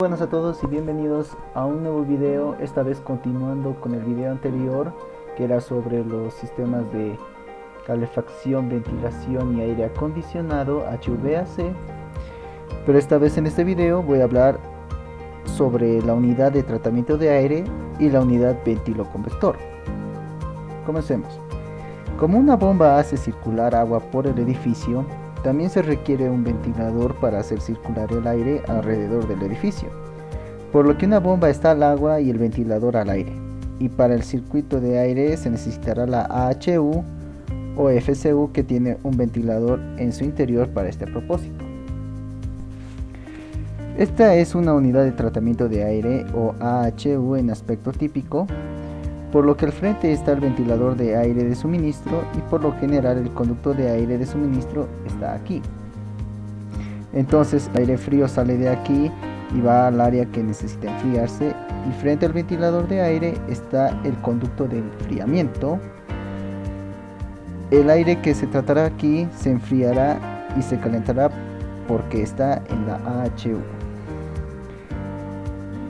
Buenas a todos y bienvenidos a un nuevo video, esta vez continuando con el video anterior que era sobre los sistemas de calefacción, ventilación y aire acondicionado HVAC. Pero esta vez en este video voy a hablar sobre la unidad de tratamiento de aire y la unidad ventiloconvector. Comencemos. Como una bomba hace circular agua por el edificio, también se requiere un ventilador para hacer circular el aire alrededor del edificio, por lo que una bomba está al agua y el ventilador al aire, y para el circuito de aire se necesitará la AHU o FCU, que tiene un ventilador en su interior para este propósito. Esta es una unidad de tratamiento de aire o AHU en aspecto típico, por lo que al frente está el ventilador de aire de suministro y por lo general el conducto de aire de suministro está aquí. Entonces el aire frío sale de aquí y va al área que necesita enfriarse, y frente al ventilador de aire está el conducto de enfriamiento. El aire que se tratará aquí se enfriará y se calentará porque está en la AHU.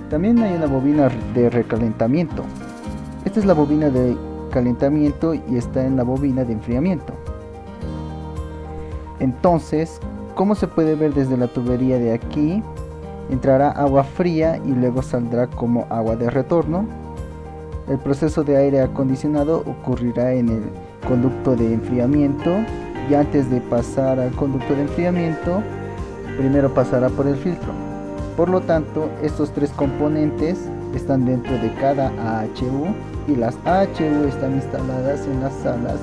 También hay una bobina de recalentamiento. Esta es la bobina de calentamiento y está en la bobina de enfriamiento. Entonces, como se puede ver desde la tubería de aquí, entrará agua fría y luego saldrá como agua de retorno. El proceso de aire acondicionado ocurrirá en el conducto de enfriamiento, y antes de pasar al conducto de enfriamiento, primero pasará por el filtro. Por lo tanto, estos tres componentes están dentro de cada AHU, y las AHU están instaladas en las salas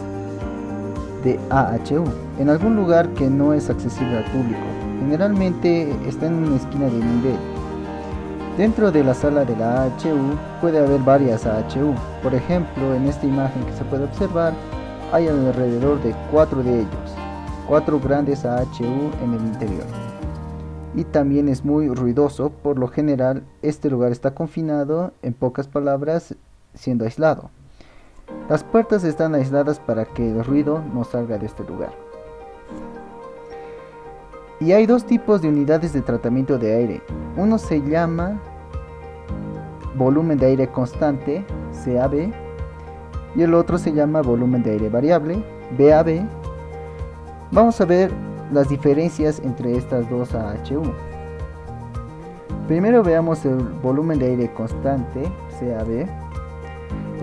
de AHU, en algún lugar que no es accesible al público. Generalmente está en una esquina de nivel. Dentro de la sala de la AHU puede haber varias AHU. Por ejemplo, en esta imagen que se puede observar, hay alrededor de 4 de ellos, 4 grandes AHU en el interior. Y también es muy ruidoso. Por lo general este lugar está confinado, en pocas palabras, siendo aislado. Las puertas están aisladas para que el ruido no salga de este lugar. Y hay dos tipos de unidades de tratamiento de aire. Uno se llama volumen de aire constante, CAV, y el otro se llama volumen de aire variable, VAV. Vamos a ver las diferencias entre estas dos AHU. Primero veamos el volumen de aire constante, CAV.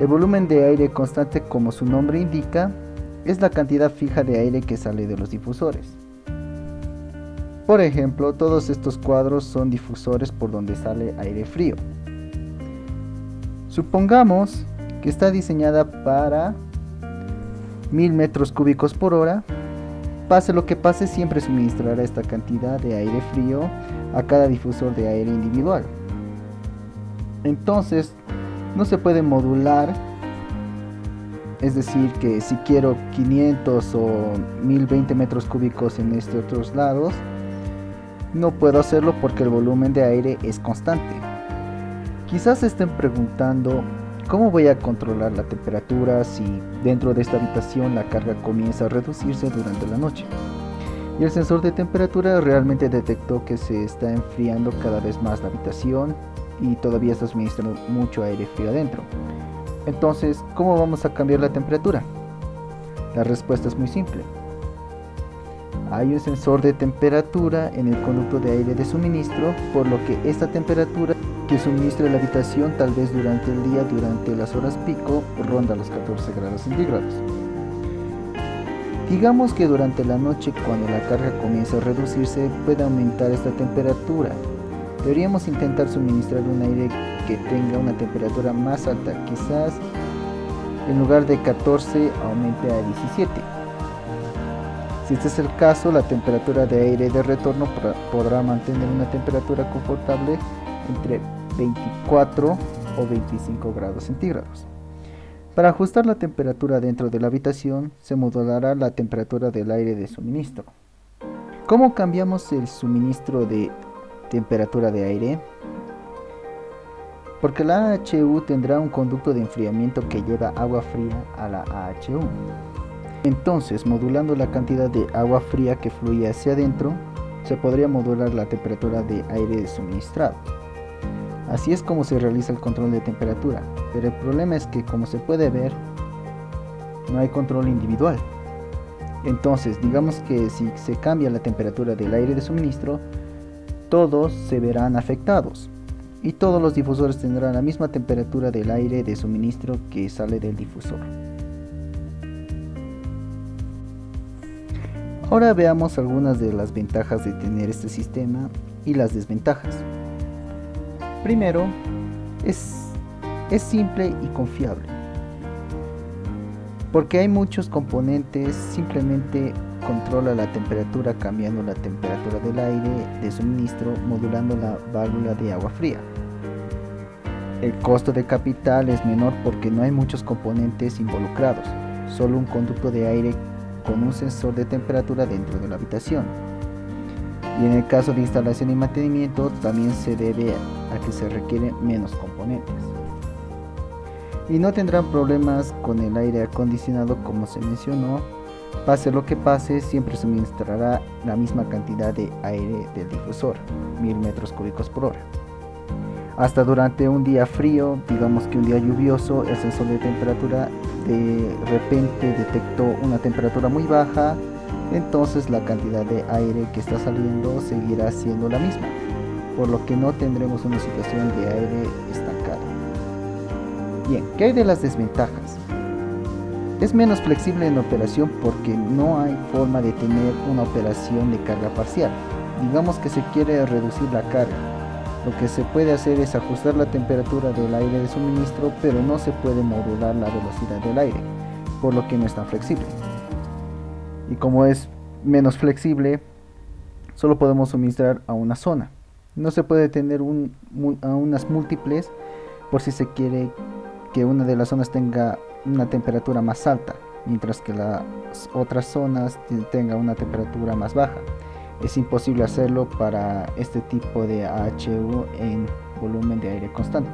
El volumen de aire constante, como su nombre indica, es la cantidad fija de aire que sale de los difusores. Por ejemplo, todos estos cuadros son difusores por donde sale aire frío. Supongamos que está diseñada para 1000 metros cúbicos por hora. Pase lo que pase, siempre suministrará esta cantidad de aire frío a cada difusor de aire individual. Entonces, no se puede modular, es decir, que si quiero 500 o 1020 metros cúbicos en estos otros lados, no puedo hacerlo porque el volumen de aire es constante. Quizás se estén preguntando, ¿cómo voy a controlar la temperatura si dentro de esta habitación la carga comienza a reducirse durante la noche? Y el sensor de temperatura realmente detectó que se está enfriando cada vez más la habitación y todavía está suministrando mucho aire frío adentro. Entonces, ¿cómo vamos a cambiar la temperatura? La respuesta es muy simple. Hay un sensor de temperatura en el conducto de aire de suministro, por lo que esta temperatura que suministra la habitación tal vez durante el día, durante las horas pico, ronda los 14 grados centígrados. Digamos que durante la noche, cuando la carga comienza a reducirse, puede aumentar esta temperatura. Deberíamos intentar suministrar un aire que tenga una temperatura más alta, quizás en lugar de 14 aumente a 17. Si este es el caso, la temperatura de aire de retorno podrá mantener una temperatura confortable entre 24 o 25 grados centígrados. Para ajustar la temperatura dentro de la habitación, se modulará la temperatura del aire de suministro. ¿Cómo cambiamos el suministro de temperatura de aire? Porque la AHU tendrá un conducto de enfriamiento que lleva agua fría a la AHU. Entonces, modulando la cantidad de agua fría que fluye hacia adentro, se podría modular la temperatura de aire suministrado. Así es como se realiza el control de temperatura, pero el problema es que, como se puede ver, no hay control individual. Entonces, digamos que si se cambia la temperatura del aire de suministro, todos se verán afectados y todos los difusores tendrán la misma temperatura del aire de suministro que sale del difusor. Ahora veamos algunas de las ventajas de tener este sistema y las desventajas. Primero, es simple y confiable, porque hay muchos componentes. Simplemente controla la temperatura cambiando la temperatura del aire de suministro, modulando la válvula de agua fría. El costo de capital es menor porque no hay muchos componentes involucrados, solo un conducto de aire con un sensor de temperatura dentro de la habitación. Y en el caso de instalación y mantenimiento también se debe a que se requieren menos componentes. Y no tendrán problemas con el aire acondicionado, como se mencionó. Pase lo que pase, siempre suministrará la misma cantidad de aire del difusor, 1000 metros cúbicos por hora. Hasta durante un día frío, digamos que un día lluvioso, el sensor de temperatura de repente detectó una temperatura muy baja, entonces la cantidad de aire que está saliendo seguirá siendo la misma, por lo que no tendremos una situación de aire estancado. Bien, ¿qué hay de las desventajas? Es menos flexible en operación porque no hay forma de tener una operación de carga parcial. Digamos que se quiere reducir la carga. Lo que se puede hacer es ajustar la temperatura del aire de suministro, pero no se puede modular la velocidad del aire, por lo que no es tan flexible. Y como es menos flexible, solo podemos suministrar a una zona. No se puede tener a unas múltiples por si se quiere que una de las zonas tenga una temperatura más alta, mientras que las otras zonas tengan una temperatura más baja. Es imposible hacerlo para este tipo de AHU en volumen de aire constante.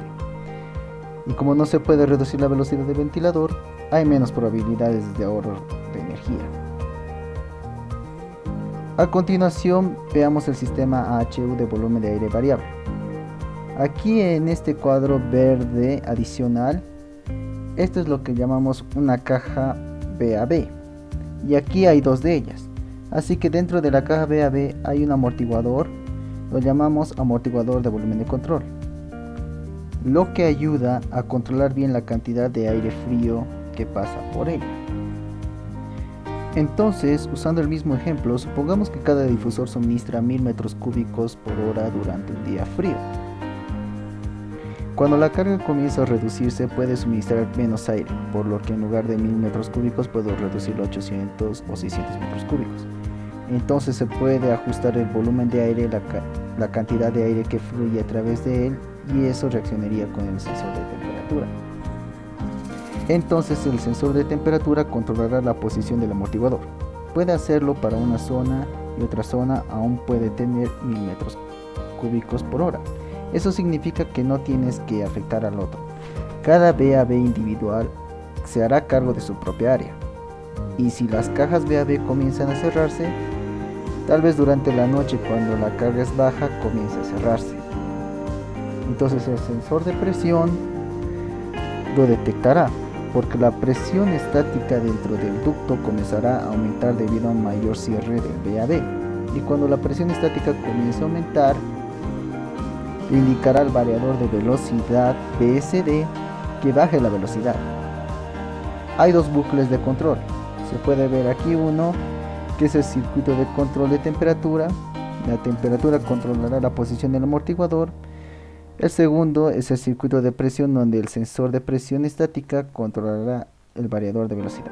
Y como no se puede reducir la velocidad del ventilador, hay menos probabilidades de ahorro de energía. A continuación, veamos el sistema AHU de volumen de aire variable. Aquí en este cuadro verde adicional, esto es lo que llamamos una caja VAB, y aquí hay dos de ellas. Así que dentro de la caja VAB hay un amortiguador, lo llamamos amortiguador de volumen de control, lo que ayuda a controlar bien la cantidad de aire frío que pasa por ella. Entonces, usando el mismo ejemplo, supongamos que cada difusor suministra 1000 metros cúbicos por hora durante un día frío. Cuando la carga comienza a reducirse, puede suministrar menos aire, por lo que en lugar de 1000 metros cúbicos puedo reducirlo a 800 o 600 metros cúbicos. Entonces se puede ajustar el volumen de aire, la cantidad de aire que fluye a través de él, y eso reaccionaría con el sensor de temperatura. Entonces el sensor de temperatura controlará la posición del amortiguador. Puede hacerlo para una zona y otra zona aún puede tener 1000 metros cúbicos por hora. Eso significa que no tienes que afectar al otro. Cada VAB individual se hará cargo de su propia área. Y si las cajas VAB comienzan a cerrarse, tal vez durante la noche cuando la carga es baja comience a cerrarse. Entonces el sensor de presión lo detectará, porque la presión estática dentro del ducto comenzará a aumentar debido a un mayor cierre del VAB. Y cuando la presión estática comience a aumentar, le indicará al variador de velocidad VSD que baje la velocidad. Hay dos bucles de control. Se puede ver aquí uno, que es el circuito de control de temperatura. La temperatura controlará la posición del amortiguador. El segundo es el circuito de presión, donde el sensor de presión estática controlará el variador de velocidad.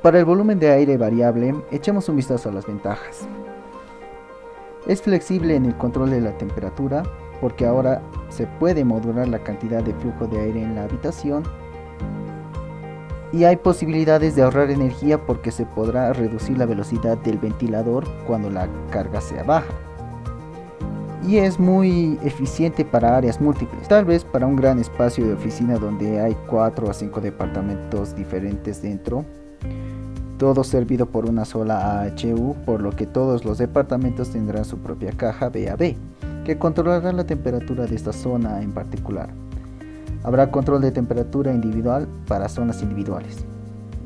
Para el volumen de aire variable, echemos un vistazo a las ventajas. Es flexible en el control de la temperatura, porque ahora se puede modular la cantidad de flujo de aire en la habitación, y hay posibilidades de ahorrar energía porque se podrá reducir la velocidad del ventilador cuando la carga sea baja. Y es muy eficiente para áreas múltiples, tal vez para un gran espacio de oficina donde hay 4 a 5 departamentos diferentes dentro, todo servido por una sola AHU, por lo que todos los departamentos tendrán su propia caja VAB. que controlará la temperatura de esta zona en particular. Habrá control de temperatura individual para zonas individuales.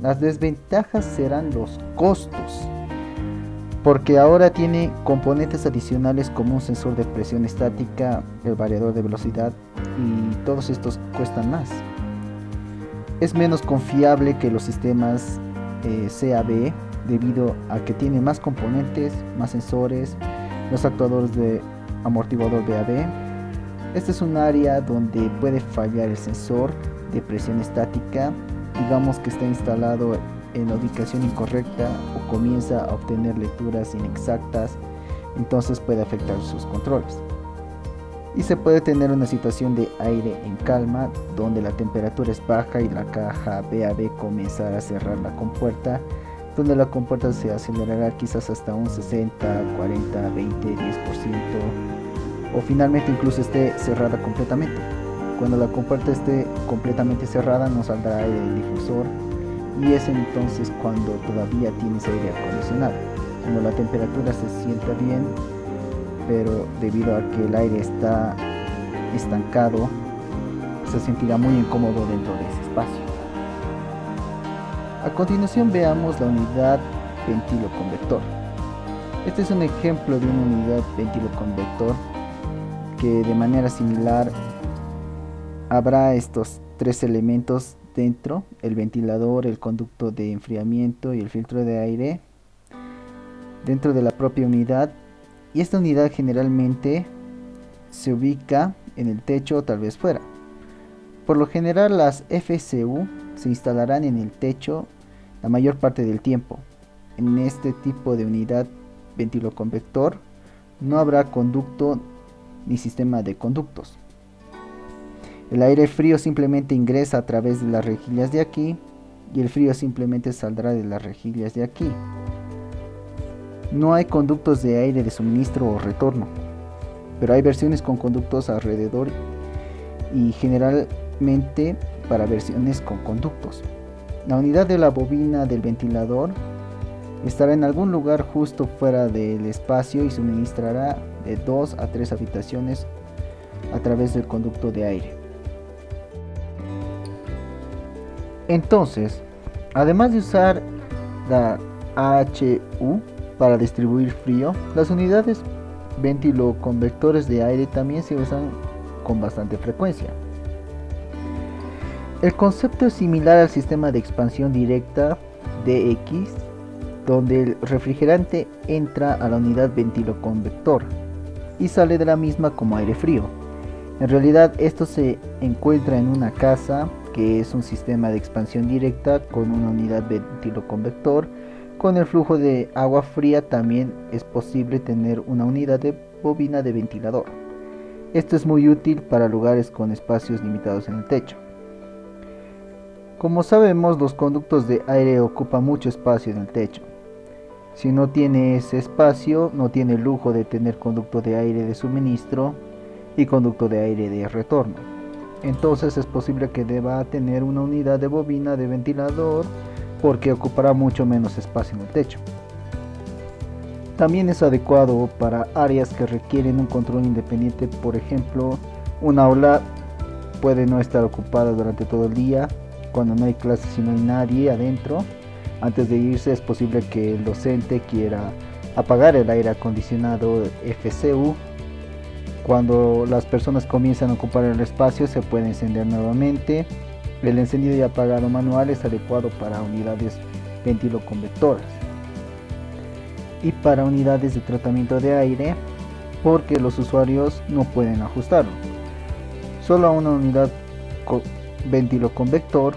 Las desventajas serán los costos, porque ahora tiene componentes adicionales como un sensor de presión estática, el variador de velocidad, y todos estos cuestan más. Es menos confiable que los sistemas CAB debido a que tiene más componentes, más sensores, los actuadores de amortiguador VAB. Este es un área donde puede fallar el sensor de presión estática, digamos que está instalado en la ubicación incorrecta o comienza a obtener lecturas inexactas, entonces puede afectar sus controles. Y se puede tener una situación de aire en calma, donde la temperatura es baja y la caja VAB comenzará a cerrar la compuerta, donde la compuerta se acelerará quizás hasta un 60, 40, 20, 10%, o finalmente incluso esté cerrada completamente. Cuando la compuerta esté completamente cerrada no saldrá aire del difusor, y es entonces cuando todavía tienes aire acondicionado, cuando la temperatura se sienta bien, pero debido a que el aire está estancado, se sentirá muy incómodo dentro de ese espacio. A continuación veamos la unidad ventiloconvector. Este es un ejemplo de una unidad ventiloconvector que de manera similar habrá estos tres elementos dentro: el ventilador, el conducto de enfriamiento y el filtro de aire dentro de la propia unidad. Y esta unidad generalmente se ubica en el techo o tal vez fuera. Por lo general las FCU se instalarán en el techo la mayor parte del tiempo. En este tipo de unidad ventiloconvector no habrá conducto ni sistema de conductos. El aire frío simplemente ingresa a través de las rejillas de aquí y el frío simplemente saldrá de las rejillas de aquí. No hay conductos de aire de suministro o retorno, pero hay versiones con conductos alrededor y generalmente para versiones con conductos. La unidad de la bobina del ventilador estará en algún lugar justo fuera del espacio y suministrará de 2 a 3 habitaciones a través del conducto de aire. Entonces, además de usar la AHU para distribuir frío, las unidades ventiloconvectores de aire también se usan con bastante frecuencia. El concepto es similar al sistema de expansión directa DX, donde el refrigerante entra a la unidad ventiloconvector y sale de la misma como aire frío. En realidad esto se encuentra en una casa, que es un sistema de expansión directa con una unidad ventiloconvector. Con el flujo de agua fría también es posible tener una unidad de bobina de ventilador. Esto es muy útil para lugares con espacios limitados en el techo. Como sabemos, los conductos de aire ocupan mucho espacio en el techo. Si no tiene ese espacio, no tiene el lujo de tener conducto de aire de suministro y conducto de aire de retorno. Entonces es posible que deba tener una unidad de bobina de ventilador, porque ocupará mucho menos espacio en el techo. También es adecuado para áreas que requieren un control independiente. Por ejemplo, una aula puede no estar ocupada durante todo el día, cuando no hay clases y no hay nadie adentro. Antes de irse es posible que el docente quiera apagar el aire acondicionado FCU. Cuando las personas comienzan a ocupar el espacio se puede encender nuevamente. El encendido y apagado manual es adecuado para unidades ventiloconvectoras y para unidades de tratamiento de aire, porque los usuarios no pueden ajustarlo. Solo una unidad ventiloconvector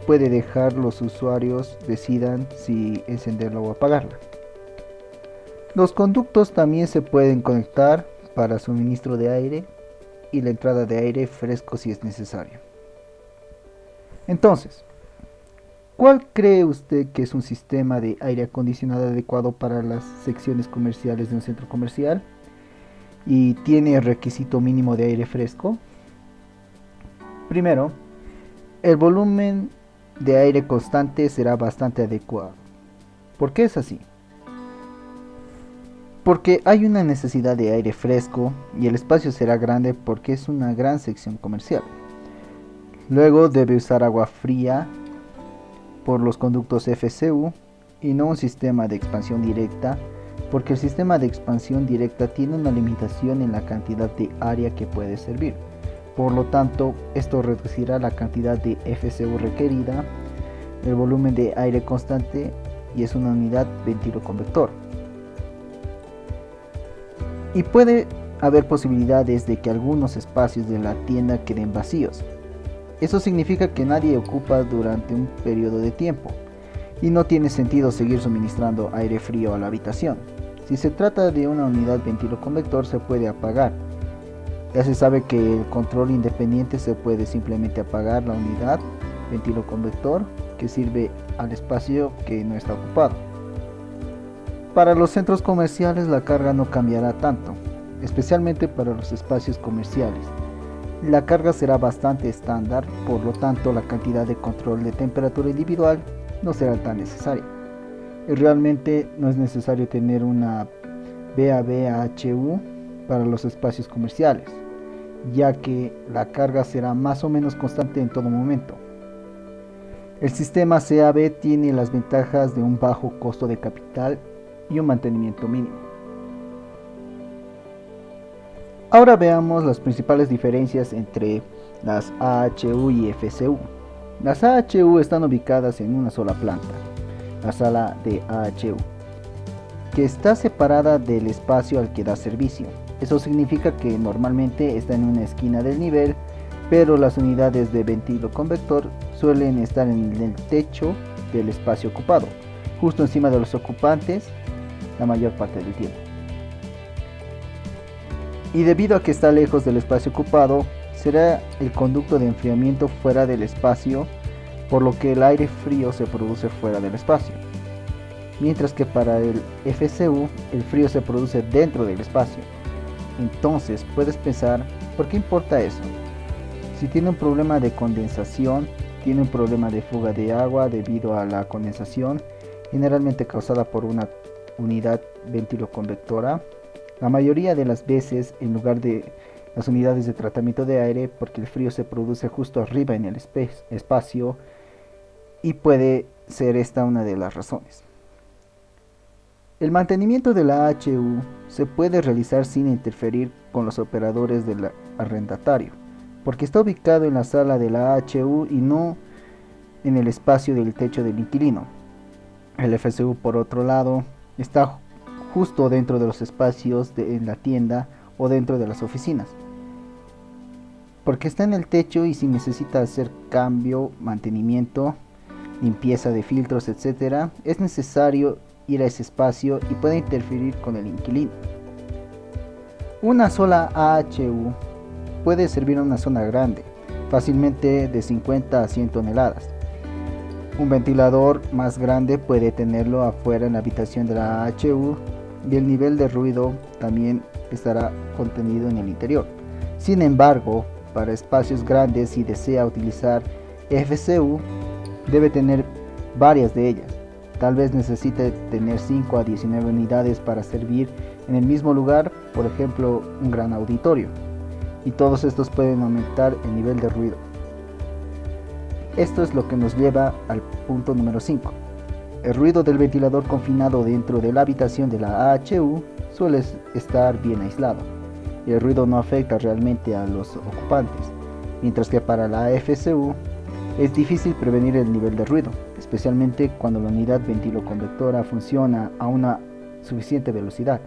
puede dejar los usuarios decidan si encenderla o apagarla. Los conductos también se pueden conectar para suministro de aire y la entrada de aire fresco si es necesario. Entonces, ¿cuál cree usted que es un sistema de aire acondicionado adecuado para las secciones comerciales de un centro comercial y tiene el requisito mínimo de aire fresco? Primero, el volumen de aire constante será bastante adecuado. ¿Por qué es así? Porque hay una necesidad de aire fresco y el espacio será grande porque es una gran sección comercial. Luego debe usar agua fría por los conductos FCU y no un sistema de expansión directa, porque el sistema de expansión directa tiene una limitación en la cantidad de área que puede servir. Por lo tanto, esto reducirá la cantidad de FCU requerida, el volumen de aire constante y es una unidad ventiloconvector. Y puede haber posibilidades de que algunos espacios de la tienda queden vacíos. Eso significa que nadie ocupa durante un periodo de tiempo y no tiene sentido seguir suministrando aire frío a la habitación. Si se trata de una unidad ventiloconvector se puede apagar. Ya se sabe que el control independiente se puede simplemente apagar la unidad ventiloconvector que sirve al espacio que no está ocupado. Para los centros comerciales la carga no cambiará tanto, especialmente para los espacios comerciales. La carga será bastante estándar, por lo tanto la cantidad de control de temperatura individual no será tan necesaria. Y realmente no es necesario tener una VABHU para los espacios comerciales, ya que la carga será más o menos constante en todo momento. El sistema CAB tiene las ventajas de un bajo costo de capital y un mantenimiento mínimo. Ahora veamos las principales diferencias entre las AHU y FCU. Las AHU están ubicadas en una sola planta, la sala de AHU, que está separada del espacio al que da servicio. Eso significa que normalmente está en una esquina del nivel, pero las unidades de ventiloconvector suelen estar en el techo del espacio ocupado, justo encima de los ocupantes la mayor parte del tiempo. Y debido a que está lejos del espacio ocupado, será el conducto de enfriamiento fuera del espacio, por lo que el aire frío se produce fuera del espacio. Mientras que para el FCU, el frío se produce dentro del espacio. Entonces puedes pensar, ¿por qué importa eso? Si tiene un problema de condensación, tiene un problema de fuga de agua debido a la condensación, generalmente causada por una unidad ventiloconvectora, la mayoría de las veces en lugar de las unidades de tratamiento de aire, porque el frío se produce justo arriba en el espacio y puede ser esta una de las razones. El mantenimiento de la AHU se puede realizar sin interferir con los operadores del arrendatario, porque está ubicado en la sala de la AHU y no en el espacio del techo del inquilino. El FCU, por otro lado, está justo dentro de los espacios en la tienda o dentro de las oficinas, porque está en el techo y si necesita hacer cambio, mantenimiento, limpieza de filtros, etc., es necesario ir a ese espacio y puede interferir con el inquilino. Una sola AHU puede servir a una zona grande, fácilmente de 50 a 100 toneladas. Un ventilador más grande puede tenerlo afuera en la habitación de la AHU y el nivel de ruido también estará contenido en el interior. Sin embargo, para espacios grandes, si desea utilizar FCU, debe tener varias de ellas. Tal vez necesite tener 5 a 19 unidades para servir en el mismo lugar, por ejemplo, un gran auditorio. Y todos estos pueden aumentar el nivel de ruido. Esto es lo que nos lleva al punto número 5. El ruido del ventilador confinado dentro de la habitación de la AHU suele estar bien aislado y el ruido no afecta realmente a los ocupantes, mientras que para la FCU es difícil prevenir el nivel de ruido, especialmente cuando la unidad ventiloconvectora funciona a una suficiente velocidad,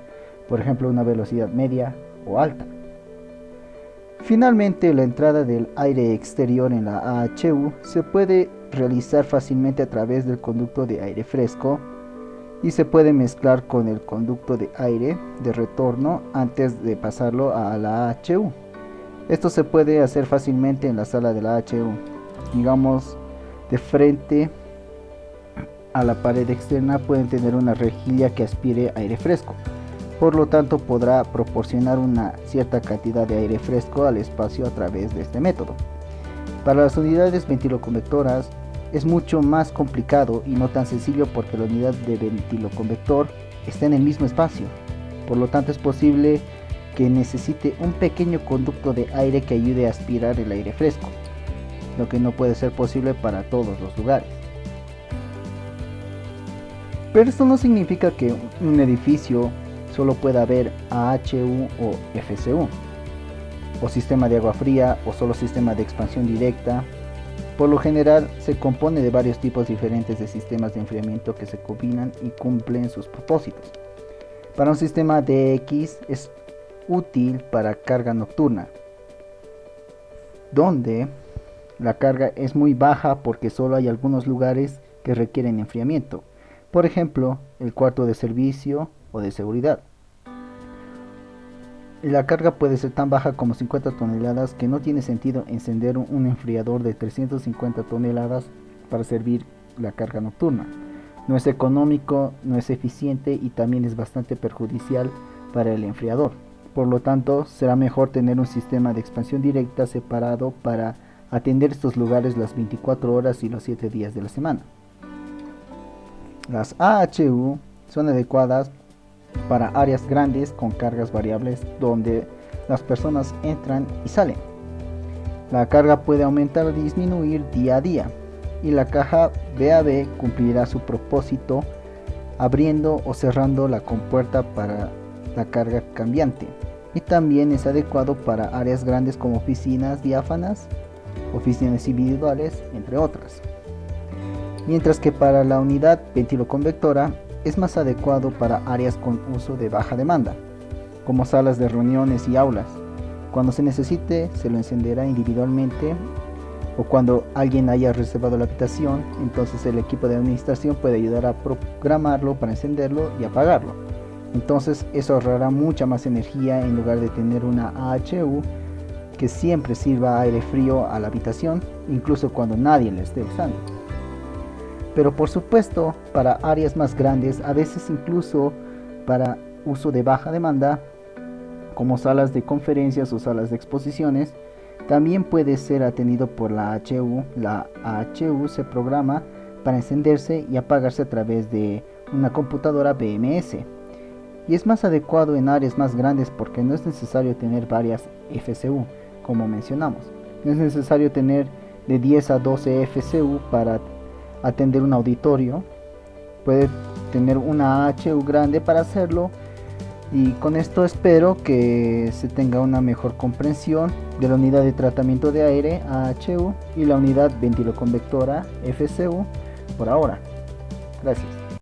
por ejemplo una velocidad media o alta. Finalmente, la entrada del aire exterior en la AHU se puede realizar fácilmente a través del conducto de aire fresco y se puede mezclar con el conducto de aire de retorno antes de pasarlo a la AHU. Esto se puede hacer fácilmente en la sala de la AHU, digamos de frente a la pared externa pueden tener una rejilla que aspire aire fresco. Por lo tanto, podrá proporcionar una cierta cantidad de aire fresco al espacio a través de este método. Para las unidades ventiloconvectoras es mucho más complicado y no tan sencillo porque la unidad de ventiloconvector está en el mismo espacio. Por lo tanto, es posible que necesite un pequeño conducto de aire que ayude a aspirar el aire fresco, lo que no puede ser posible para todos los lugares. Pero esto no significa que un edificio solo pueda haber AHU o FCU, o sistema de agua fría, o solo sistema de expansión directa. Por lo general se compone de varios tipos diferentes de sistemas de enfriamiento que se combinan y cumplen sus propósitos. Para un sistema DX es útil para carga nocturna, donde la carga es muy baja porque solo hay algunos lugares que requieren enfriamiento. Por ejemplo, el cuarto de servicio o de seguridad. La carga puede ser tan baja como 50 toneladas que no tiene sentido encender un enfriador de 350 toneladas para servir la carga nocturna. No es económico, no es eficiente y también es bastante perjudicial para el enfriador. Por lo tanto, será mejor tener un sistema de expansión directa separado para atender estos lugares las 24 horas y los 7 días de la semana. Las AHU son adecuadas para áreas grandes con cargas variables donde las personas entran y salen. La carga puede aumentar o disminuir día a día y la caja VAB cumplirá su propósito abriendo o cerrando la compuerta para la carga cambiante, y también es adecuado para áreas grandes como oficinas diáfanas, oficinas individuales, entre otras. Mientras que para la unidad ventiloconvectora es más adecuado para áreas con uso de baja demanda, como salas de reuniones y aulas. Cuando se necesite, se lo encenderá individualmente, o cuando alguien haya reservado la habitación, entonces el equipo de administración puede ayudar a programarlo para encenderlo y apagarlo. Entonces eso ahorrará mucha más energía en lugar de tener una AHU que siempre sirva aire frío a la habitación, incluso cuando nadie la esté usando. Pero por supuesto, para áreas más grandes, a veces incluso para uso de baja demanda, como salas de conferencias o salas de exposiciones, también puede ser atendido por la AHU. La AHU se programa para encenderse y apagarse a través de una computadora BMS. Y es más adecuado en áreas más grandes porque no es necesario tener varias FCU, como mencionamos. No es necesario tener de 10 a 12 FCU para atender un auditorio. Puede tener una AHU grande para hacerlo. Y con esto espero que se tenga una mejor comprensión de la unidad de tratamiento de aire AHU y la unidad ventiloconvectora FCU por ahora. Gracias.